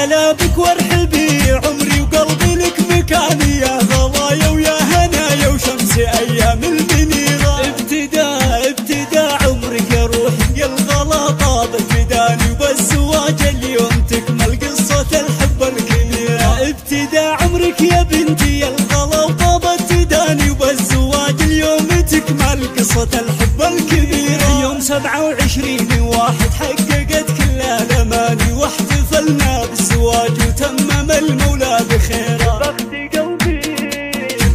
هلا بك وارحب بي عمري وقلبي لك مكاني، يا غلايا ويا هنايا وشمس ايام المنيرة. ابتداء عمرك يا روحي يا الغلا طاب ابتداني، وبالزواج اليوم تكمل قصة الحب الكبيرة. ابتداء عمرك يا بنتي يا الغلا وطاب ابتداني، وبالزواج اليوم تكمل قصة الحب الكبيرة. يوم 27/1 حققت كل الاماني، واحتفلنا بالزواج وتمم المولى بخيره.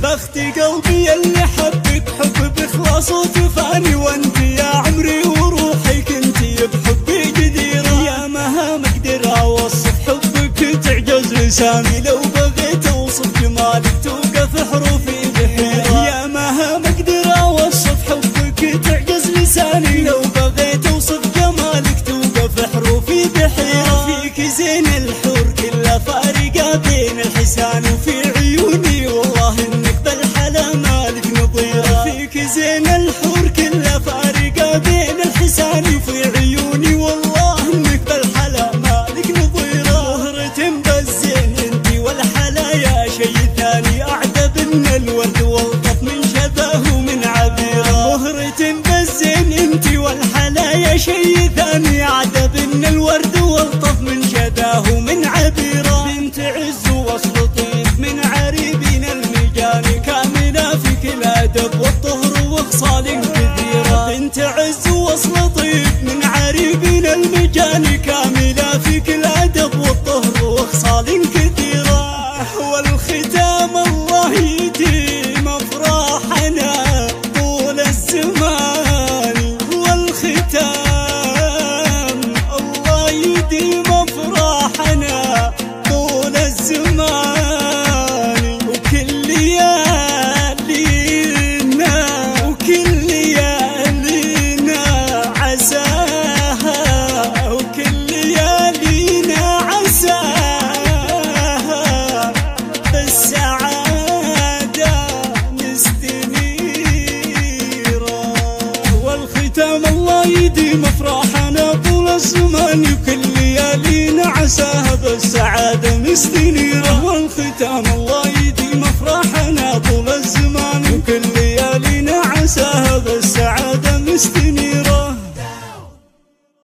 بخت قلبي اللي حبك حب بإخلاص وتفاني، وانت يا عمري وروحي كنتي بحبي جديرة. يا ما اقدر اوصف حبك تعجز لساني، لو بغيت اوصف جمالك توقف حروفي بحيرة. يا ما اقدر اوصف حبك تعجز لساني، لو بغيت اوصف جمالك توقف حروفي بحيرة. فيك زين الحور كلها فارقة بين الحسان، وفي عيوني والله انك بالحلا مالك نظيرة. فيك زين الحور كلها فارقة بين الحسان، وفي عيوني والله انك بالحلا مالك نظيرة. مهرة بالزين انتي والحلا يا شي ثاني، اعذب من الورد والطف من شبه ومن عبيرة. مهرة بالزين انتي والحلا يا شي ثاني، اعذب من الورد والطف من شبه ومن عبيرة. بنت عز وصل طيب من عريبين المجاني، كاملة في كل ادب والطهر وخصال كثيرة. بنت عز وصل طيب من عريبين المجاني، كاملة في كل ادب والطهر وخصال كثيرة. والختام الله يديم افراحنا طول الزمان، والختام الله يديم افراحنا طول الزمان. وكل ليالينا عساها، وكل ليالينا عساها بالسعادة مستنيرة. والختام الله يديم افراحنا طول الزمان، وكل ليالينا عساها بالسعادة مستنيرة. والختام الله